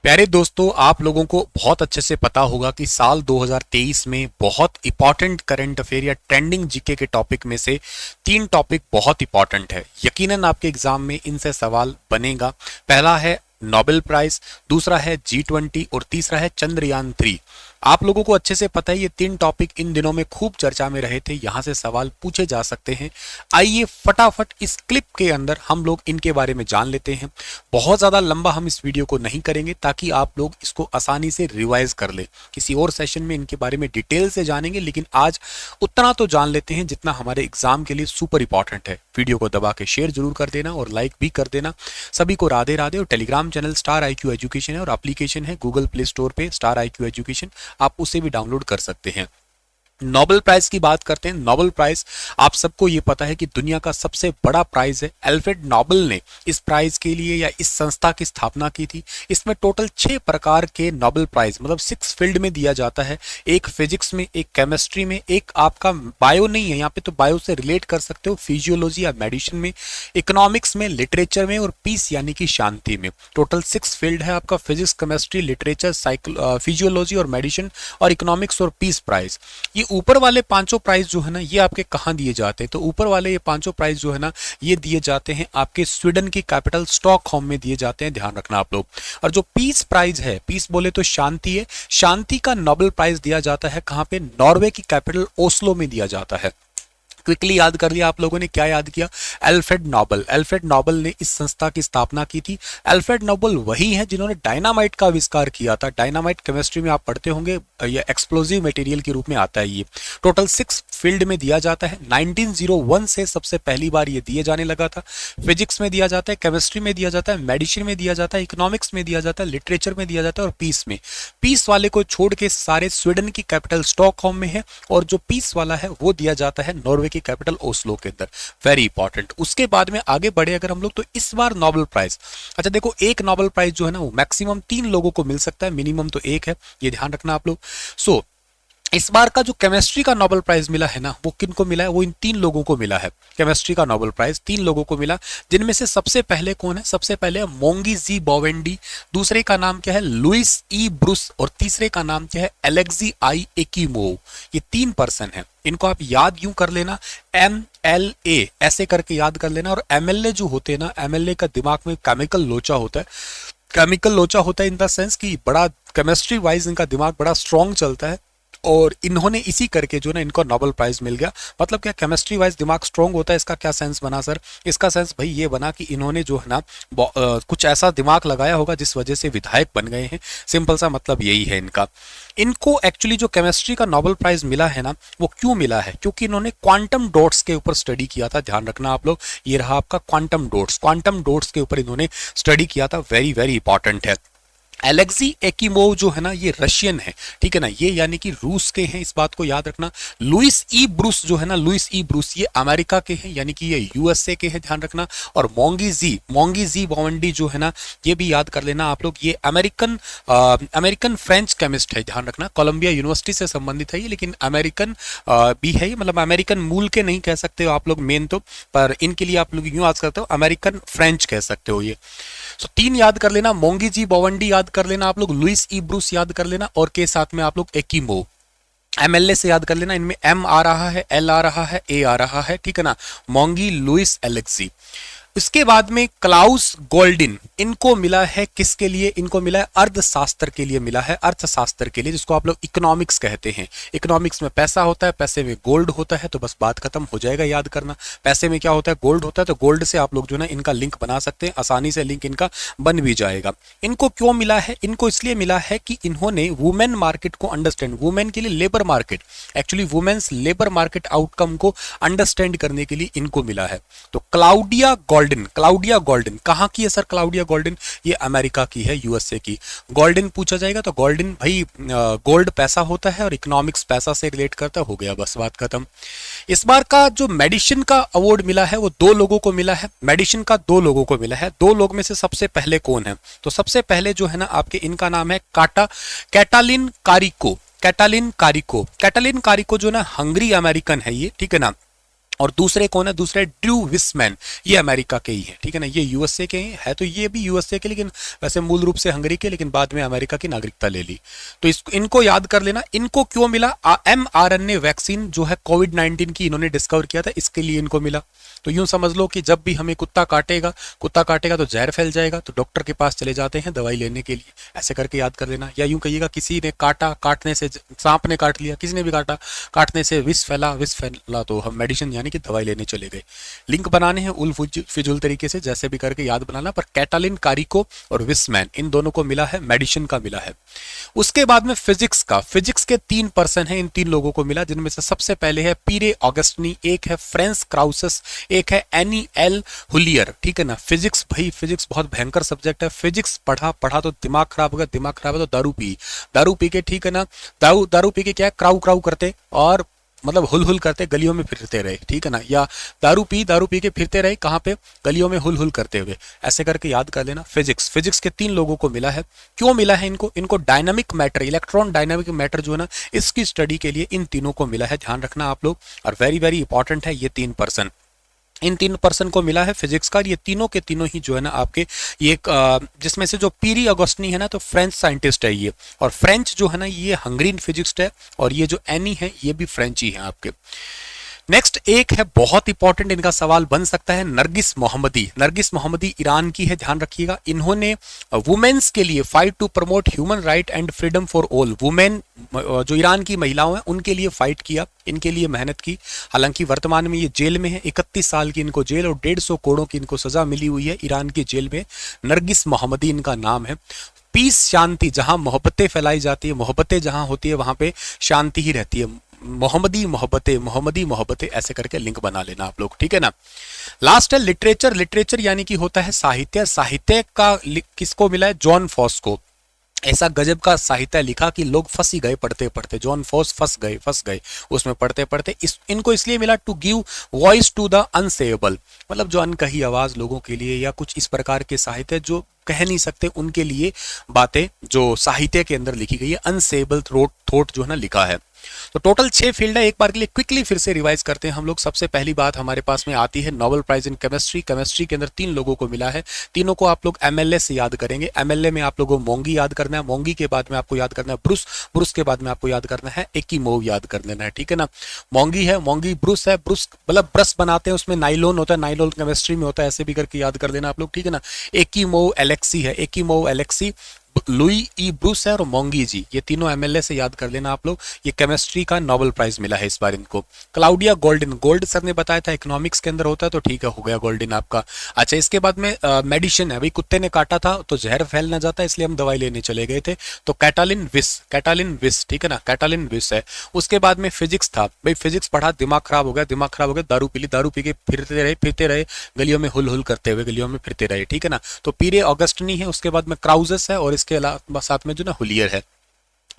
प्यारे दोस्तों, आप लोगों को बहुत अच्छे से पता होगा कि साल 2023 में बहुत इंपॉर्टेंट करंट अफेयर या ट्रेंडिंग जीके के टॉपिक में से तीन टॉपिक बहुत इंपॉर्टेंट है। यकीनन आपके एग्जाम में इनसे सवाल बनेगा। पहला है नोबेल प्राइज, दूसरा है G20 और तीसरा है चंद्रयान 3। आप लोगों को अच्छे से पता है ये तीन टॉपिक इन दिनों में खूब चर्चा में रहे थे, यहां से सवाल पूछे जा सकते हैं। आइए फटाफट इस क्लिप के अंदर हम लोग इनके बारे में जान लेते हैं। बहुत ज्यादा लंबा हम इस वीडियो को नहीं करेंगे ताकि आप लोग इसको आसानी से रिवाइज कर ले। किसी और सेशन में इनके बारे में डिटेल से जानेंगे, लेकिन आज उतना तो जान लेते हैं जितना हमारे एग्जाम के लिए सुपर इंपॉर्टेंट है। वीडियो को दबा के शेयर जरूर कर देना और लाइक भी कर देना। सभी को राधे राधे। और Telegram channel star IQ education है और एप्लीकेशन है गूगल प्ले स्टोर पे स्टार IQ एजुकेशन, आप उसे भी डाउनलोड कर सकते हैं। नोबेल प्राइज की बात करते हैं। नोबेल प्राइज आप सबको ये पता है कि दुनिया का सबसे बड़ा प्राइज है। अल्फ्रेड नोबेल ने इस प्राइज के लिए या इस संस्था की स्थापना की थी। इसमें टोटल 6 प्रकार के नोबेल प्राइज मतलब 6 फील्ड में दिया जाता है। एक फिजिक्स में, एक केमिस्ट्री में, एक आपका बायो नहीं है यहाँ पे तो बायो से रिलेट कर सकते हो, फिजियोलॉजी या मेडिसिन में, इकोनॉमिक्स में, लिटरेचर में और पीस यानी कि शांति में। टोटल 6 फील्ड है आपका, फिजिक्स, केमिस्ट्री, लिटरेचर, फिजियोलॉजी और मेडिसिन और इकोनॉमिक्स और पीस प्राइज। ये ऊपर वाले पांचों प्राइज जो है ना, ये आपके कहाँ दिए जाते हैं? तो ऊपर वाले ये पांचों प्राइज जो है ना, ये दिए जाते हैं आपके स्वीडन की कैपिटल स्टॉकहोम में दिए जाते हैं, ध्यान रखना आप लोग। और जो पीस प्राइज है, पीस बोले तो शांति है, शांति का नोबेल प्राइज दिया जाता है कहाँ पे? नॉर्वे की कैपिटल ओस्लो में दिया जाता है। क्विकली याद कर लिया आप लोगों ने, क्या याद किया? Alfred Nobel. अल्फ्रेड नोबेल ने इस संस्था की स्थापना की थी। अल्फ्रेड नोबेल वही है जिन्होंने डायनामाइट का आविष्कार किया था। डायनामाइट केमिस्ट्री में आप पढ़ते होंगे, ये एक्सप्लोजिव मटेरियल के रूप में आता है। ये टोटल 6 फील्ड में दिया जाता है। 1901 से सबसे पहली बार ये दिए जाने लगा था। फिजिक्स में दिया जाता है, केमिस्ट्री में दिया जाता है, मेडिसिन में दिया जाता है, इकोनॉमिक्स में दिया जाता है, लिटरेचर में दिया जाता है और पीस में। पीस वाले को छोड़ के सारे स्वीडन की कैपिटल स्टॉकहोम में है और जो पीस वाला है वो दिया जाता है नॉर्वे की कैपिटल ओस्लो के अंदर। Very important. उसके बाद में आगे बढ़े अगर हम लोग, तो इस बार नोबेल प्राइज, अच्छा देखो, एक नोबेल प्राइज जो है ना वो मैक्सिमम 3 लोगों को मिल सकता है, मिनिमम तो एक है, ये ध्यान रखना आप लोग। सो इस बार का जो केमिस्ट्री का नोबेल प्राइज मिला है ना, वो किन को मिला है? वो इन 3 लोगों को मिला है। केमिस्ट्री का नोबेल प्राइज 3 लोगों को मिला, जिनमें से सबसे पहले कौन है? सबसे पहले है मोंगी जी बोवेंडी, दूसरे का नाम क्या है? लुइस ई ब्रूस और तीसरे का नाम क्या है? एलेक्सी आई एकिमोव। ये 3 पर्सन है, इनको आप याद यूं कर लेना, MLA ऐसे करके याद कर लेना। और MLA जो होते हैं ना, MLA का दिमाग में केमिकल लोचा होता है। केमिकल लोचा होता है इन द सेंस कि बड़ा केमिस्ट्री वाइज इनका दिमाग बड़ा स्ट्रांग चलता है और इन्होंने इसी करके जो ना इनको नोबेल प्राइज मिल गया। मतलब क्या केमिस्ट्री वाइज दिमाग स्ट्रांग होता है, इसका क्या सेंस बना सर? इसका सेंस भाई ये बना कि इन्होंने जो है ना कुछ ऐसा दिमाग लगाया होगा जिस वजह से विधायक बन गए हैं। सिंपल सा मतलब यही है इनका। इनको एक्चुअली जो केमिस्ट्री का नोबेल प्राइज मिला है ना, वो क्यों मिला है? क्योंकि इन्होंने क्वांटम डॉट्स के ऊपर स्टडी किया था। ध्यान रखना आप लोग, ये रहा आपका क्वांटम डॉट्स। क्वांटम डॉट्स के ऊपर इन्होंने स्टडी किया था। वेरी वेरी इंपॉर्टेंट है। एलेक्सी एकिमोव जो है ना, ये रशियन है, ठीक है ना, ये यानी कि रूस के हैं, इस बात को याद रखना। लुइस ई ब्रूस जो है ना, लुइस ई ब्रूस ये अमेरिका के हैं, यानी कि ये USA के हैं, ध्यान रखना। और मोंगी जी बोवेंडी जो है ना, ये भी याद कर लेना आप लोग, ये अमेरिकन फ्रेंच केमिस्ट है, ध्यान रखना। कोलंबिया यूनिवर्सिटी से संबंधित है ये, लेकिन अमेरिकन भी है ये, मतलब अमेरिकन मूल के नहीं कह सकते हो आप लोग मेन तो, पर इनके लिए आप लोग यूं याद करते हो, अमेरिकन फ्रेंच कह सकते हो ये। तो 3 याद कर लेना, मोंगी जी बोवेंडी याद कर लेना आप लोग, लुइस ई ब्रूस याद कर लेना और के साथ में आप लोग एकिमो। MLA से याद कर लेना, इनमें M आ रहा है, L आ रहा है, A आ रहा है, ठीक है ना। मोंगी, लुइस, एलेक्सी। इसके बाद में क्लाउस गोल्डिन, इनको मिला है किसके लिए? इनको मिला है अर्थशास्त्र के लिए मिला है, अर्थशास्त्र के लिए, जिसको आप लोग इकोनॉमिक्स कहते हैं। इकोनॉमिक्स में पैसा होता है, पैसे में गोल्ड होता है, तो बस बात खत्म हो जाएगा, याद करना। पैसे में क्या होता है? गोल्ड होता है, तो गोल्ड से आप लोग जो ना इनका लिंक बना सकते हैं, आसानी से लिंक इनका बन भी जाएगा। इनको क्यों मिला है? इनको इसलिए मिला है कि इन्होंने वुमेन मार्केट को अंडरस्टैंड, वुमेन के लिए labour market, actually women's labour market outcome को अंडरस्टैंड करने के लिए इनको मिला है। तो क्लाउडिया गोल्डन कहाँ की है सर? क्लाउडिया गोल्डन ये अमेरिका की है, USA की। गोल्डन पूछा जाएगा तो गोल्डन भाई, गोल्ड पैसा होता है और इकोनॉमिक्स पैसा से रिलेट करता, हो गया बस बात खत्म। इस बार का जो मेडिसिन का अवार्ड मिला है वो 2 लोगों को मिला है। मेडिसिन का 2 लोगों को मिला है। 2 लोग में से सबसे पहले कौन है? तो सबसे पहले जो है ना आपके, इनका नाम है कैटालिन कारिको। कैटालिन कारिको जो ना हंगरी अमेरिकन है ये, ठीक है ना। और दूसरे कौन है, दूसरे ड्रू विसमैन, ये अमेरिका के ही है, ठीक है ना, ये यूएसए के ही है, तो ये भी यूएसए के, लेकिन वैसे मूल रूप से हंगरी के, लेकिन बाद में अमेरिका की नागरिकता ले ली। तो इनको याद कर लेना। इनको क्यों मिला, mRNA वैक्सीन जो है कोविड-19 की इन्होंने डिस्कवर किया था, इसके लिए इनको मिला। तो यूं समझ लो कि जब भी हमें कुत्ता काटेगा तो जहर फैल जाएगा, तो डॉक्टर के पास चले जाते हैं दवाई लेने के लिए, ऐसे करके याद कर लेना। या यूं कहिएगा किसी ने काटने से, सांप ने काट लिया, किसी ने भी काटने से विष फैला तो हम मेडिसिन यानी कि दवाई लेने चले गए। लिंक बनाने हैं उल फिजुल तरीके से, जैसे भी करके याद बनाना, पर कैटालिन कारिको और विसमैन इन दोनों को मिला है, मेडिसिन का मिला है। उसके बाद में फिजिक्स के 3 पर्सन हैं, इन 3 लोगों को मिला, जिनमें से सबसे पहले है पीरे ऑगस्टनी, एक है फ्रेंस क्राउसेस, एक है एनी एल हुलियर, ठीक है ना। फिजिक्स, भाई फिजिक्स बहुत भयंकर सब्जेक्ट है। फिजिक्स पढ़ा तो दिमाग खराब होगा, दिमाग खराब है तो दारू पी के, ठीक है ना, दारू पी के क्या है, क्राउ करते और मतलब हुल करते गलियों में फिरते रहे, ठीक है ना, या दारू पी के फिरते रहे, कहाँ पे, गलियों में हुल करते हुए, ऐसे करके याद कर लेना। फिजिक्स के 3 लोगों को मिला है। क्यों मिला है इनको dynamic matter, electron dynamic matter जो है ना, इसकी स्टडी के लिए इन तीनों को मिला है, ध्यान रखना आप लोग। और वेरी वेरी इंपॉर्टेंट है ये 3 पर्सन, इन 3 पर्सन को मिला है फिजिक्स का। ये तीनों के तीनों ही जो है ना आपके, ये जिसमें से जो पीरी अगोस्टनी है ना, तो फ्रेंच साइंटिस्ट है ये, और फ्रेंच जो है ना ये हंगरीन फिजिक्स्ट है, और ये जो एनी है ये भी फ्रेंच ही है आपके। नेक्स्ट एक है बहुत इंपॉर्टेंट, इनका सवाल बन सकता है, नरगिस मोहम्मदी ईरान की है, ध्यान रखिएगा। इन्होंने वुमेन्स के लिए fight to promote human right and freedom for all, women जो ईरान की महिलाओं हैं उनके लिए फाइट किया, इनके लिए मेहनत की। हालांकि वर्तमान में ये जेल में है, 31 साल की इनको जेल और 150 करोड़ की इनको सजा मिली हुई है ईरान की जेल में। नरगिस मोहम्मदी इनका नाम है। पीस, शांति, जहां मोहब्बतें फैलाई जाती है, मोहब्बतें जहां होती है वहां पे शांति ही रहती है। मोहम्मदी मोहब्बतें ऐसे करके लिंक बना लेना आप लोग, ठीक है ना। लास्ट है लिटरेचर यानी कि होता है साहित्य का किसको मिला है, जॉन फॉस को। ऐसा गजब का साहित्य लिखा कि लोग फंस ही गए पढ़ते पढ़ते, जॉन फॉस फंस गए उसमें पढ़ते पढ़ते। इनको इसलिए मिला to give voice to the unsayable, मतलब जो अनकही आवाज लोगों के लिए, या कुछ इस प्रकार के साहित्य जो कह नहीं सकते उनके लिए बातें जो साहित्य के अंदर लिखी गई है, अनसेएबल थॉट जो है ना लिखा है। तो टोटल 6 फील्ड है, एक बार के लिए क्विकली फिर से रिवाइज करते हैं हम लोग। सबसे पहली बात हमारे पास में आती है नोबेल प्राइज इन केमिस्ट्री के अंदर 3 लोगों को मिला है, तीनों को आप लोग एमएलए से याद करेंगे। एमएलए में आप लोगों को मोंगी याद करना है, मोंगी के बाद में आपको याद करना है ब्रूस के बाद में आपको याद करना है एकीमोव याद कर लेना है, ठीक है ना। मोंगी है, मोंगी, ब्रूस है, ब्रूस मतलब ब्रश बनाते हैं उसमें नाइलॉन होता है, नाइलॉन केमिस्ट्री में होता है, ऐसे भी करके याद कर देना आप लोग, ठीक है ना। एकीमोव एलेक्सी, लुई ई ब्रूस है और मोंगी जी, ये तीनों एमएलए से याद कर लेना आप लोग। ये केमिस्ट्री का नोबेल प्राइज मिला है इस बार इनको। क्लाउडिया गोल्ड सर ने बताया था इकोनॉमिक्स के अंदर होता है, तो ठीक है हो गया गोल्डन आपका। अच्छा, इसके बाद में मेडिसिन है, भाई कुत्ते ने काटा था तो जहर फैल ना जाता इसलिए हम दवाई लेने चले गए थे, तो कैटालिन विस, ठीक है ना, कैटालिन विस है। उसके बाद में फिजिक्स था, भाई फिजिक्स पढ़ा, दिमाग खराब हो गया, दारू पी के फिरते रहे गलियों में हुल करते हुए गलियों में फिरते रहे, ठीक है ना। तो पीरे ऑगस्टनी है, उसके बाद में क्राउजेस है, और इसके अलावा साथ में जो ना हुलियर है।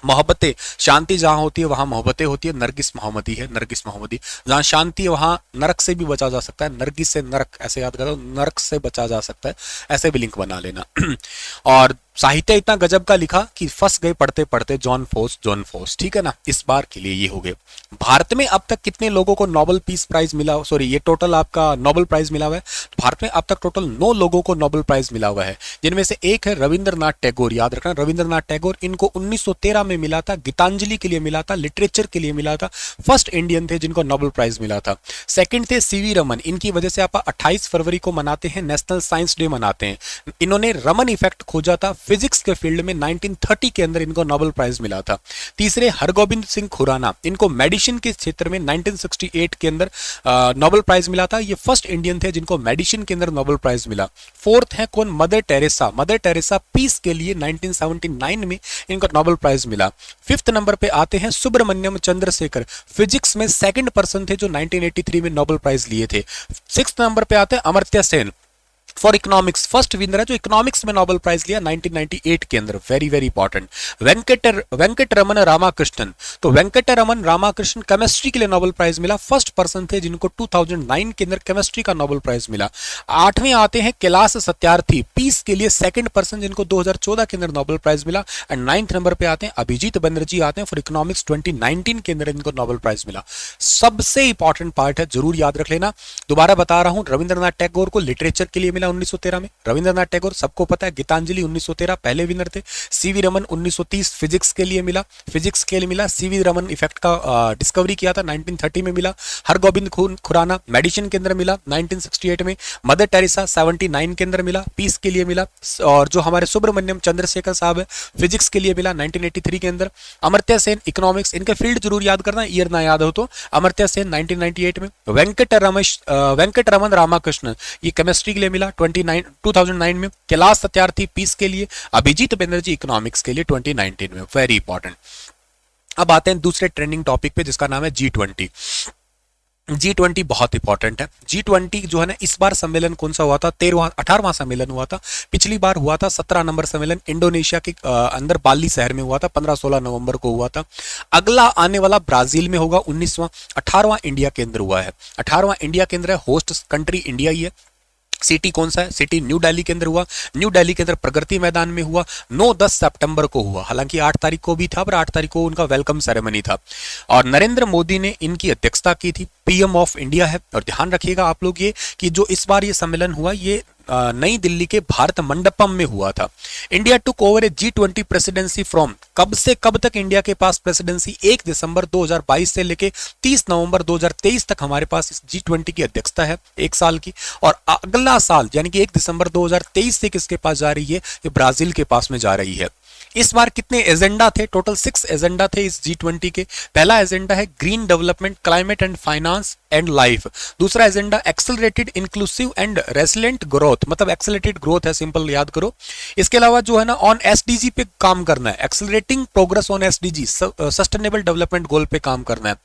मोहब्बतें, शांति जहां होती है वहां मोहब्बतें होती है, नरगिस मोहम्मदी। जहां शांति है वहां नरक से भी बचा जा सकता है, नरगिस से नरक, ऐसे याद करो, नरक से बचा जा सकता है, ऐसे भी लिंक बना लेना। और साहित्य इतना गजब का लिखा कि फंस गए पढ़ते पढ़ते, जॉन फोस, ठीक है ना। इस बार के लिए ये हो गए। भारत में अब तक कितने लोगों को नोबेल पीस प्राइज मिला, सॉरी ये टोटल आपका नोबेल प्राइज मिला हुआ है। भारत में अब तक टोटल 9 लोगों को नोबेल प्राइज मिला हुआ है, जिनमें से एक है रविंद्रनाथ टैगोर, याद रखना रविंद्रनाथ टैगोर। इनको 1913 में मिला था, गीतांजलि के लिए मिला था, लिटरेचर के लिए मिला था, फर्स्ट इंडियन थे जिनको नोबेल प्राइज मिला था। सेकंड थे सीवी रमन, इनकी वजह से आप 28 फरवरी को मनाते हैं, नेशनल साइंस डे मनाते हैं। इन्होंने रमन इफेक्ट खोजा था फिजिक्स के फील्ड में, 1930 के अंदर इनको नोबेल प्राइज मिला था। तीसरे हरगोबिंद सिंह खुराना, इनको मेडिसिन के क्षेत्र में 1968 के अंदर नोबेल प्राइज मिला था, ये फर्स्ट इंडियन थे जिनको मेडिसिन के अंदर नोबेल प्राइज मिला। फोर्थ है कौन, मदर टेरेसा पीस के लिए 1979 में इनको नोबेल प्राइज मिला। फिफ्थ नंबर पे आते हैं सुब्रमण्यम चंद्रशेखर, फिजिक्स में सेकंड पर्सन थे जो 1983 में नोबेल प्राइज लिए थे। सिक्स्थ नंबर पे आते हैं Amartya Sen, for economics first winner है जो इकोनॉमिक्स में नोबेल प्राइज लिया 1998 के अंदर, very very important. Venkataraman Ramakrishnan, तो वेंकटरमन रामाकृष्णन केमिस्ट्री के लिए नोबेल प्राइज मिला, फर्स्ट पर्सन थे जिनको 2009 के अंदर केमिस्ट्री का नोबेल प्राइज मिला। आठवें आते हैं कैलाश सत्यार्थी, पीस के लिए सेकंड पर्सन जिनको 2014 के अंदर नोबेल प्राइज मिला। एंड 9th नंबर पे आते हैं अभिजीत बनर्जी आते हैं फॉर इकोनॉमिक्स 2019 के अंदर इनको नोबेल प्राइज मिला। सबसे इंपॉर्टेंट पार्ट है, जरूर याद रख लेना। दोबारा बता रहा हूं, रविंद्रनाथ टैगोर को लिटरेचर के लिए मिला 1913 में। रविंद्रनाथ टैगोर सबको पता है, गीतांजलि 1913 पहले विनर थे। सीवी रमन 1930 फिजिक्स के लिए मिला, फिजिक्स के लिए मिला। सीवी रमन इफेक्ट का डिस्कवरी किया था 1930 में मिला। हरगोबिंद खुराना मेडिसिन के अंदर मिला 1968 में। मदर टेरेसा 79 के अंदर मिला, पीस के लिए मिला। और जो हमारे सुब्रमण्यम चंद्रशेखर साहब है फिजिक्स के लिए मिला 1983 के अंदर। अमर्त्य सेन इकोनॉमिक्स, इनके फील्ड जरूर याद करना, ईयर ना याद हो तो। अमर्त्य सेन 1998 में। वेंकटरमन रामाकृष्णन ये केमिस्ट्री के लिए मिला 2009 में। कैलाश सत्यार्थी पीस के लिए, अभिजीत बनर्जी इकोनॉमिक्स के लिए 2019 में, वेरी इंपॉर्टेंट। अब आते हैं दूसरे ट्रेंडिंग टॉपिक पे जिसका नाम है G20। G20 बहुत इंपॉर्टेंट है। G20 जो है ना, इस बार सम्मेलन कौन सा हुआ था? 18वां सम्मेलन हुआ था। पिछली बार हुआ था 17 नंबर सम्मेलन इंडोनेशिया के अंदर बाली शहर में हुआ था, 15-16 नवंबर को हुआ था। अगला आने वाला ब्राजील में होगा 19वां। 18वां इंडिया के अंदर हुआ है, 18वां इंडिया के अंदर है, होस्ट कंट्री इंडिया ही है। सिटी कौन सा है? सिटी न्यू दिल्ली के अंदर हुआ। न्यू दिल्ली के अंदर प्रगति मैदान में हुआ। 9-10 सितंबर को हुआ, हालांकि 8 तारीख को भी था, पर 8 तारीख को उनका वेलकम सेरेमनी था। और नरेंद्र मोदी ने इनकी अध्यक्षता की थी, पीएम ऑफ इंडिया है। और ध्यान रखिएगा आप लोग ये कि जो इस बार ये सम्मेलन हुआ ये नई दिल्ली के भारत मंडपम में हुआ था। India took over A G20 presidency from, कब से कब तक इंडिया के पास प्रेसिडेंसी? 1 दिसंबर 2022 से लेके 30 नवंबर 2023 तक हमारे पास इस G20 की अध्यक्षता है, 1 साल की। और अगला साल यानी कि 1 दिसंबर 2023 से किसके पास जा रही है? ये ब्राजील के पास में जा रही है। इस बार कितने एजेंडा थे? टोटल 6 एजेंडा थे इस G20 के। पहला एजेंडा है green development, climate and finance and life. दूसरा agenda accelerated inclusive and resilient growth, मतलब एक्सेलरेटेड ग्रोथ है, सिंपल याद करो। इसके अलावा जो है ना ऑन एसडीजी पे काम करना है, accelerating progress on SDG, sustainable development goal पे काम करना है।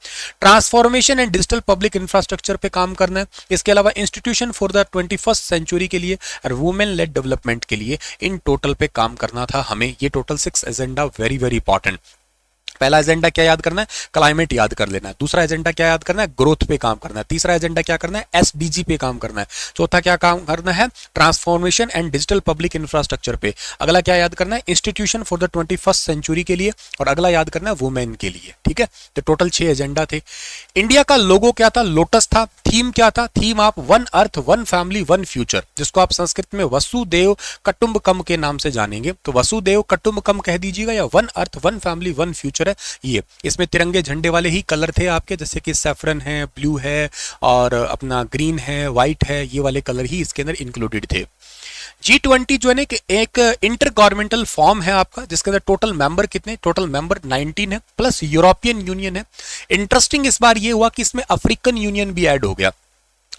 Transformation and digital public infrastructure पे काम करना है। इसके अलावा institution for the 21st century के लिए और वुमेन लेड डेवलपमेंट के लिए इन टोटल पे काम करना था हमें। ये total 6 agenda very very important. पहला एजेंडा क्या याद करना है? क्लाइमेट याद कर लेना है। दूसरा एजेंडा क्या याद करना है? ग्रोथ पे काम करना है। तीसरा एजेंडा क्या करना है? एसडीजी पे काम करना है। चौथा क्या काम करना है? Transformation and digital public infrastructure पे। अगला क्या याद करना है? Institution for the 21st century के लिए। और अगला याद करना है वुमेन के लिए। ठीक है, तो टोटल 6 एजेंडा थे। इंडिया का लोगो क्या था? लोटस था। थीम क्या था? थीम आप one earth one family one future, जिसको आप संस्कृत में वसुदेव कुटुंबकम के नाम से जानेंगे। तो वसुदेव कुटुंबकम कह दीजिएगा या one earth one family one future है ये। इसमें तिरंगे झंडे वाले ही कलर थे आपके, जैसे कि सैफरन है, ब्लू है और अपना ग्रीन है, व्हाइट है, ये वाले कलर ही इसके अंदर इंक्लूडेड थे। G20 जो है ना एक इंटर गवर्नमेंटल फॉर्म है आपका, जिसके अंदर टोटल मेंबर कितने? टोटल मेंबर 19 है, प्लस यूरोपियन यूनियन है। इंटरेस्टिंग इस बार ये हुआ कि इसमें अफ्रीकन यूनियन भी ऐड हो गया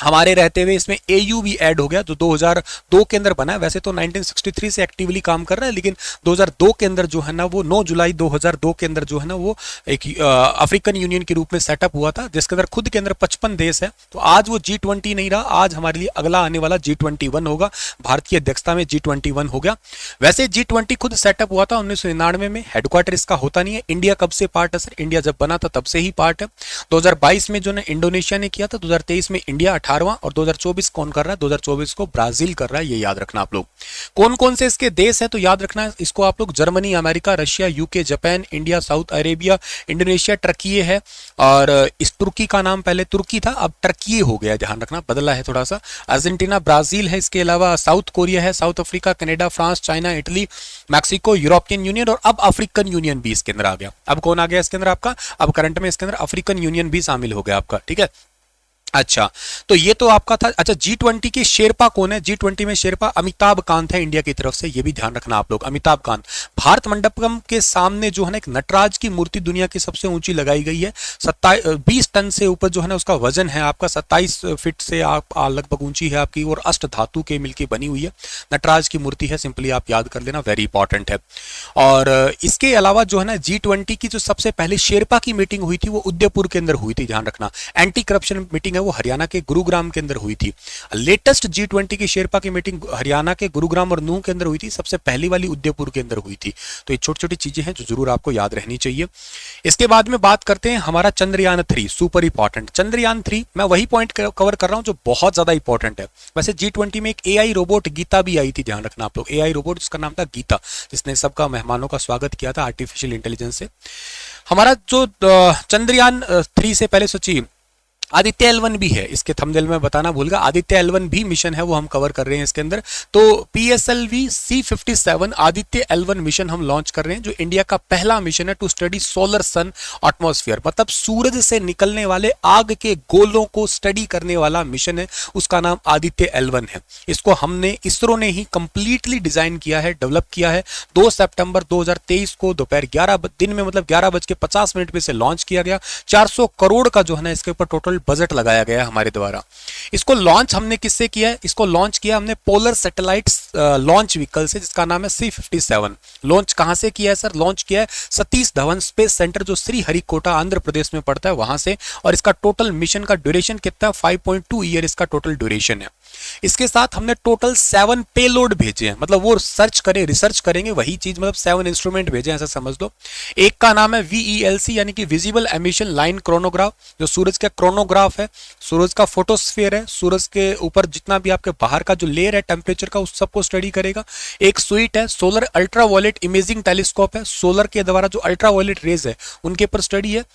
हमारे रहते हुए। इसमें AU भी ऐड हो गया जो 2002 के अंदर बना है। वैसे तो 1963 से एक्टिवली काम कर रहा है, लेकिन 2002 के अंदर जो है ना वो 9 जुलाई 2002 के अंदर जो है ना वो एक अफ्रीकन यूनियन के रूप में सेटअप हुआ था, जिसके अंदर खुद के अंदर 55 देश है। तो आज वो G20 नहीं रहा, आज हमारे लिए अगला आने वाला G21 होगा। भारत की अध्यक्षता में G21 हो गया। वैसे G20 खुद सेटअप हुआ था 1999 में, हेडक्वार्टर इसका होता नहीं है। इंडिया कब से पार्ट है सर? इंडिया जब बना था तब से ही पार्ट है। 2022 में जो ना इंडोनेशिया ने किया था, 2023 में इंडिया 18वां, और 2024 कौन कर रहा है? 2024 को ब्राजील कर रहा है। ये याद रखना आप लोग। कौन कौन से इसके देश हैं तो याद रखना है इसको आप लोग। Germany, America, Russia, UK, Japan, India, south Arabia, Indonesia, Turkey है। और इस तुर्की का नाम पहले तुर्की था, अब टर्की हो गया, ध्यान रखना, बदला है थोड़ा सा। अर्जेंटीना, ब्राजील है। इसके अलावा साउथ कोरिया है, south Africa, Canada, France, China, Italy, Mexico, European union और अब अफ्रीकन यूनियन भी इसके अंदर आ गया। अब कौन आ गया इसके अंदर आपका? अब करंट में इसके अंदर अफ्रीकन यूनियन भी शामिल हो गया आपका। ठीक है, अच्छा, तो ये तो आपका था। अच्छा, G20 के शेरपा कौन है? G20 में शेरपा अमिताभ कांत है इंडिया की तरफ से, ये भी ध्यान रखना आप लोग। अमिताभ कांत भारत मंडपम के सामने जो है ना एक नटराज की मूर्ति दुनिया की सबसे ऊंची लगाई गई है। 20 टन से ऊपर जो है ना उसका वजन है आपका, 27 फीट से आप लगभग ऊंची है आपकी, और अष्ट धातु के मिलकर बनी हुई है। नटराज की मूर्ति है, सिंपली आप याद कर लेना, वेरी इंपॉर्टेंट है। और इसके अलावा जो है ना G20 की जो सबसे पहले शेरपा की मीटिंग हुई थी वो उदयपुर के अंदर हुई थी, ध्यान रखना। एंटी करप्शन मीटिंग है वो हरियाणा के गुरुग्राम के अंदर हुई थी। लेटेस्ट G20 की शेरपा की मीटिंग हरियाणा के गुरुग्राम और नूह के अंदर हुई थी, सबसे पहली वाली उदयपुर के अंदर हुई थी। तो ये छोटी छोटी चीजें हैं जो जरूर आपको याद रहनी चाहिए। इसके बाद में बात करते हैं हमारा चंद्रयान 3, सुपर इंपॉर्टेंट। चंद्रयान 3 मैं वही पॉइंट कवर कर रहा हूं जो बहुत ज्यादा इंपॉर्टेंट है। वैसे G20 में एक AI रोबोट गीता भी आई थी, ध्यान रखना आप लोग। AI रोबोट जिसका नाम था गीता, जिसने सबका मेहमानों का स्वागत किया था आर्टिफिशियल इंटेलिजेंस से। हमारा जो चंद्रयान 3 से पहले सोचिए आदित्य L1 भी है, इसके थंबनेल में बताना भूल गया, आदित्य L1 भी मिशन है वो हम कवर कर रहे हैं इसके अंदर। तो PSLV C57 Aditya L1 mission हम लॉन्च कर रहे हैं, जो इंडिया का पहला मिशन है to study solar sun atmosphere, मतलब सूरज से निकलने वाले आग के गोलों को स्टडी करने वाला मिशन है, उसका नाम आदित्य L1 है। इसको हमने इसरो ने ही कंप्लीटली डिजाइन किया है, डेवलप किया है। 2 सितंबर 2023 को दोपहर 11 दिन में, मतलब 11:50 पे से लॉन्च किया गया। 400 करोड़ का जो है ना इसके ऊपर टोटल बजट लगाया गया है हमारे द्वारा। इसको लॉन्च हमने किससे किया है? इसको लॉन्च किया हमने पोलर सैटेलाइट लॉन्च व्हीकल से, जिसका नाम है C57। लॉन्च कहां से किया है सर? लॉन्च किया है सतीश धवन स्पेस सेंटर, जो श्रीहरिकोटा आंध्र प्रदेश में पड़ता है, वहां से। और इसका टोटल मिशन का ड्यूरेशन कितना है? 5.2 ईयर इसका टोटल ड्यूरेशन है। इसके साथ हमने टोटल 7 पेलोड भेजे हैं, मतलब वो रिसर्च करेंगे वही चीज, मतलब 7 इंस्ट्रूमेंट भेजे हैं, ऐसा समझ लो। एक का नाम है VELC यानी कि विजिबल एमिशन लाइन क्रोनोग्राफ, जो सूरज का क्रोनोग्राफ है, सूरज का फोटोस्फीयर है, सूरज के ऊपर जितना भी आपके बाहर का जो लेयर है टेम्परेचर का, उस सबको स्टडी करेगा। एक स्वीट है सोलर अल्ट्रावायलेट इमेजिंग टेलीस्कोप है, सोलर के द्वारा जो अल्ट्रावायलेट रेज है उनके ऊपर स्टडी है।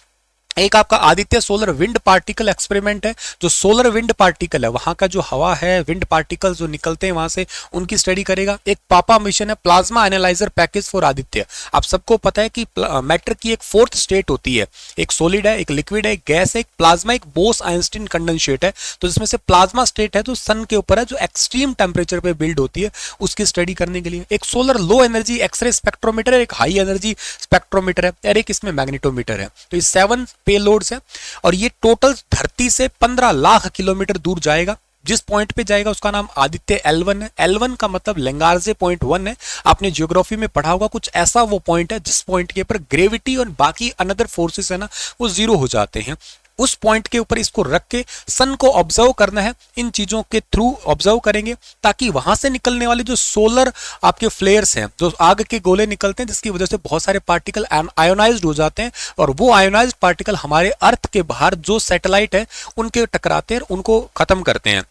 एक आपका Aditya solar wind particle experiment है, जो सोलर विंड पार्टिकल है वहां का जो हवा है, विंड पार्टिकल जो निकलते हैं वहां से, उनकी स्टडी करेगा। एक पापा मिशन है plasma analyser package for Aditya. आप सबको पता है कि मैटर की एक 4th स्टेट होती है, एक सॉलिड है, एक लिक्विड है, एक गैस है, एक प्लाज्मा, एक बोस आइंस्टीन कंडेंसेट है। तो जिसमें से प्लाज्मा स्टेट है जो सन के ऊपर है, जो एक्सट्रीम टेम्परेचर पे बिल्ड होती है, उसकी स्टडी करने के लिए। एक solar low energy x-ray spectrometer है, एक हाई एनर्जी स्पेक्ट्रोमीटर है, और एक इसमें मैग्नेटोमीटर है। तो ये 7 पेलोड्स है, और ये टोटल धरती से 15 लाख किलोमीटर दूर जाएगा। जिस पॉइंट पे जाएगा उसका नाम आदित्य L1 है। L1 का मतलब लेंगार्जे पॉइंट 1 है। आपने ज्योग्राफी में पढ़ा होगा, कुछ ऐसा वो पॉइंट है जिस पॉइंट के ऊपर ग्रेविटी और बाकी अनदर फोर्सेस है ना, वो जीरो हो जाते हैं। उस पॉइंट के ऊपर इसको रख के सन को ऑब्जर्व करना है। इन चीजों के थ्रू ऑब्जर्व करेंगे ताकि वहां से निकलने वाले जो सोलर आपके फ्लेयर्स हैं, जो आग के गोले निकलते हैं, जिसकी वजह से बहुत सारे पार्टिकल आयोनाइज्ड हो जाते हैं, और वो आयोनाइज्ड पार्टिकल हमारे अर्थ के बाहर जो सैटेलाइट है उनके टकराते हैं, उनको खत्म करते हैं।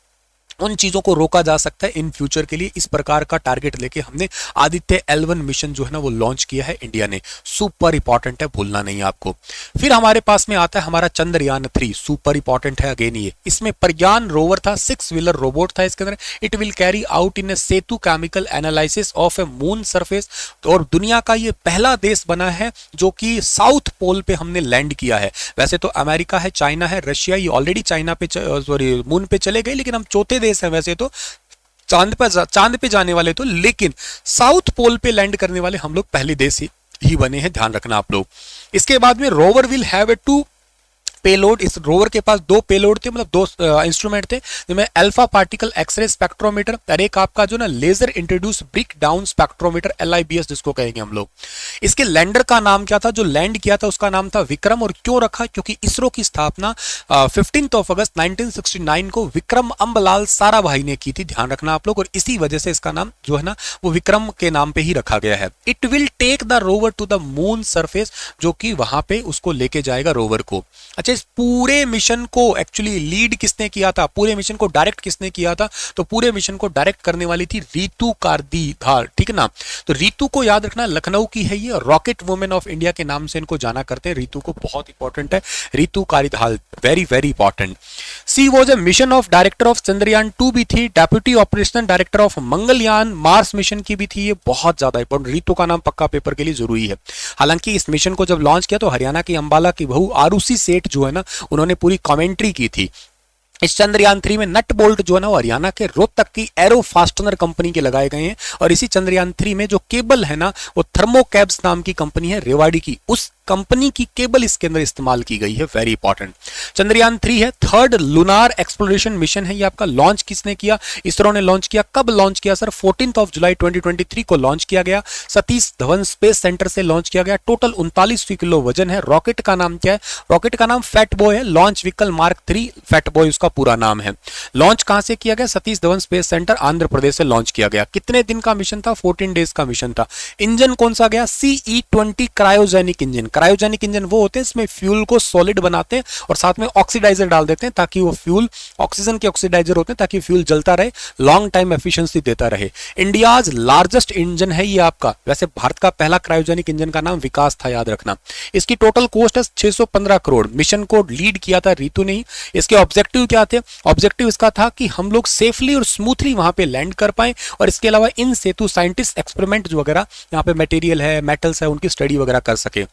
उन चीजों को रोका जा सकता है इन फ्यूचर के लिए। इस प्रकार का टारगेट लेके हमने आदित्य L1 मिशन जो है ना वो लॉन्च किया है इंडिया ने। सुपर इंपॉर्टेंट है, भूलना नहीं आपको। फिर हमारे पास में आता है हमारा चंद्रयान 3, सुपर इंपॉर्टेंट है अगेन ये। इसमें प्रज्ञान रोवर था, 6 व्हीलर रोबोट था इसके अंदर। It will carry out in A Setu chemical analysis of A moon surface, और दुनिया का ये पहला देश बना है जो कि साउथ पोल पे हमने लैंड किया है। वैसे तो अमेरिका है, चाइना है, रशिया, ये ऑलरेडी चाइना पे सॉरी मून पे चले गए, लेकिन हम चौथे देश है वैसे तो चांद पे जाने वाले तो, लेकिन साउथ पोल पे लैंड करने वाले हम लोग पहले देश ही बने हैं, ध्यान रखना आप लोग। इसके बाद में rover will have a 2 payload. इस रोवर के पास 2 पेलोड थे, मतलब 2 इंस्ट्रूमेंट थे, जिनमें अल्फा पार्टिकल एक्सरे स्पेक्ट्रोमीटर और एक आपका जो ना laser induced breakdown spectrometer, LIBS जिसको कहेंगे हम लोग। इसके लैंडर का नाम क्या था? जो लैंड किया था उसका नाम था विक्रम। और क्यों रखा? क्योंकि इसरो की स्थापना 15 अगस्त 1969 को विक्रम अंबलाल साराभाई ने की थी, ध्यान रखना आप लोग, और इसी वजह से इसका नाम जो है ना वो विक्रम के नाम पे ही रखा गया है। It will take the rover to the moon surface, जो कि वहां पे उसको लेके जाएगा रोवर को। अच्छा, इस पूरे मिशन को एक्चुअली लीड किसने किया था? पूरे मिशन को डायरेक्ट किसने किया था? तो पूरे मिशन को डायरेक्ट करने वाली थी रितु कारदीधार, ठीक है ना। तो रितु को याद रखना, लखनऊ की है ये, रॉकेट वुमेन ऑफ इंडिया के नाम से इनको जाना करते हैं। रितु को बहुत इंपॉर्टेंट है, Ritu Karidhal, very very important. She was a mission of director of Chandrayaan 2 भी थी, deputy operational director of Mangalyaan mars mission की भी थी। ये बहुत ज्यादा इंपॉर्टेंट, रितु का नाम पक्का पेपर के लिए जरूरी है। हालांकि इस मिशन को जब लॉन्च किया तो हरियाणा की अंबाला की बहू आरुषि सेठ जो है ना, उन्होंने पूरी कमेंट्री की थी। इस चंद्रयान 3 में नट बोल्ट जो है ना वो हरियाणा के रोहतक की एरो फास्टनर कंपनी के लगाए गए हैं। और इसी चंद्रयान 3 में जो केबल है ना वो थर्मोकैब्स नाम की कंपनी है रेवाड़ी की, उस कंपनी की केबल इसके अंदर इस्तेमाल की गई है। Very important. चंद्रयान 3 है थर्ड लूनार एक्सप्लोरेशन मिशन है। ये आपका लॉन्च किसने किया? इसरो ने लॉन्च किया। कब लॉन्च किया सर? 14 जुलाई 2023 को लॉन्च किया गया। सतीश धवन स्पेस सेंटर से लॉन्च किया गया। टोटल 39 किलो वजन है। रॉकेट का नाम क्या है? रॉकेट का नाम फैट बॉय है। Launch vehicle mark 3 fat boy उसका पूरा नाम है। लॉन्च कहां से किया गया? सतीश धवन स्पेस सेंटर आंध्र प्रदेश से लॉन्च किया गया। कितने दिन का मिशन था? 14 डेज का मिशन था। इंजन कौन सा गया? CE-20 cryogenic engine. Cryogenic engine वो होते हैं इसमें फ्यूल को सॉलिड बनाते हैं और साथ में ऑक्सीडाइजर डाल देते हैं ताकि वो फ्यूल ऑक्सीजन के ऑक्सीडाइजर होते हैं ताकि फ्यूल जलता रहे, लॉन्ग टाइम एफिशिएंसी देता रहे। इंडियाज लार्जेस्ट इंजन है ये आपका। वैसे भारत का पहला क्रायोजेनिक इंजन का नाम विकास था, याद रखना। इसकी टोटल कॉस्ट है 615 करोड़। मिशन को लीड किया था रितु ने ही। इसके ऑब्जेक्टिव क्या थे? ऑब्जेक्टिव इसका था कि हम लोग सेफली और स्मूथली वहां पे लैंड कर पाए और इसके अलावा इन सेतु साइंटिस्ट एक्सपेरिमेंट जो वगैरह यहाँ पे मटेरियल है, मेटल्स है, उनकी स्टडी वगैरह कर सके।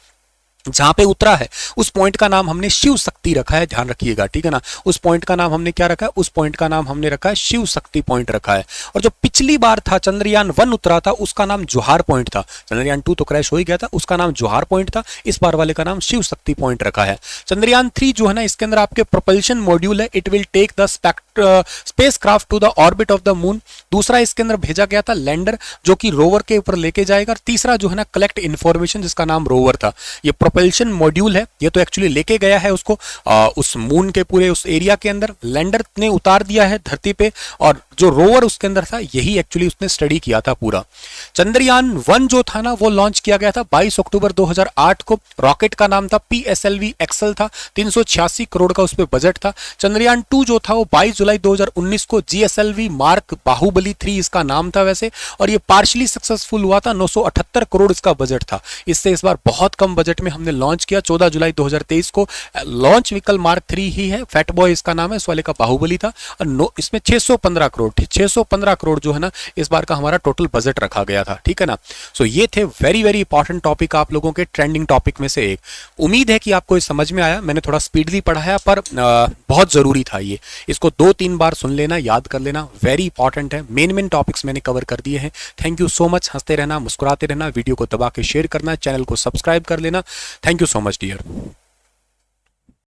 जहां पे उतरा है उस पॉइंट का नाम हमने शिव शक्ति रखा है, ध्यान रखिएगा, ठीक है ना। उस पॉइंट का नाम हमने क्या रखा है? उस पॉइंट का नाम हमने रखा है शिव शक्ति पॉइंट रखा है। और जो पिछली बार था चंद्रयान 1 उतरा था उसका नाम जोहार पॉइंट था। चंद्रयान 2 तो क्रैश हो ही गया था, उसका नाम जोहार पॉइंट था। इस बार वाले का नाम शिव शक्ति पॉइंट रखा है। चंद्रयान 3 जो है ना इसके अंदर आपके प्रोपल्शन मॉड्यूल है। It will take the spacecraft to the orbit of the moon. दूसरा इसके अंदर भेजा गया था लैंडर जो कि रोवर के ऊपर लेके जाएगा। और तीसरा जो है ना कलेक्ट इंफॉर्मेशन जिसका नाम रोवर था। ये प्रोपल्शन मॉड्यूल है, ये तो एक्चुअली लेके गया है उसको उस मून के पूरे उस एरिया के अंदर। लैंडर ने उतार दिया है धरती पे और जो रोवर उसके अंदर था यही एक्चुअली उसने स्टडी किया था पूरा। चंद्रयान 1 जो था ना वो लॉन्च किया गया था 22 अक्टूबर 2008 को। रॉकेट का नाम था PSLV एक्सल था। 386 करोड़ का उस पर बजट था। चंद्रयान 2 जो था वो 22 जुलाई 2019 को GSLV मार्क बाहुबली 3 इसका नाम था वैसे, और ये पार्शली सक्सेसफुल हुआ था। 978 करोड़ इसका बजट था। इससे इस बार बहुत कम बजट में हमने लॉन्च किया 14 जुलाई 2023 को। लॉन्च व्हीकल मार्क 3 ही है, फैट बॉय इसका नाम है, इस वाले का बाहुबली था। और इसमें 615 करोड़ जो है ना इस बार का हमारा टोटल बजट रखा गया था, ठीक है ना। सो ये थे वेरी वेरी इंपॉर्टेंट टॉपिक आप लोगों के ट्रेंडिंग टॉपिक में से एक। उम्मीद है कि आपको ये समझ में आया। मैंने थोड़ा स्पीडली पढ़ाया पर बहुत जरूरी था ये। इसको 2-3 बार सुन लेना, याद कर लेना, वेरी इंपॉर्टेंट है। मेन टॉपिक्स मैंने कवर कर दिए हैं। Thank you so much. हंसते रहना, मुस्कुराते रहना, वीडियो को दबा के शेयर करना, चैनल को सब्सक्राइब कर लेना। Thank you so much dear.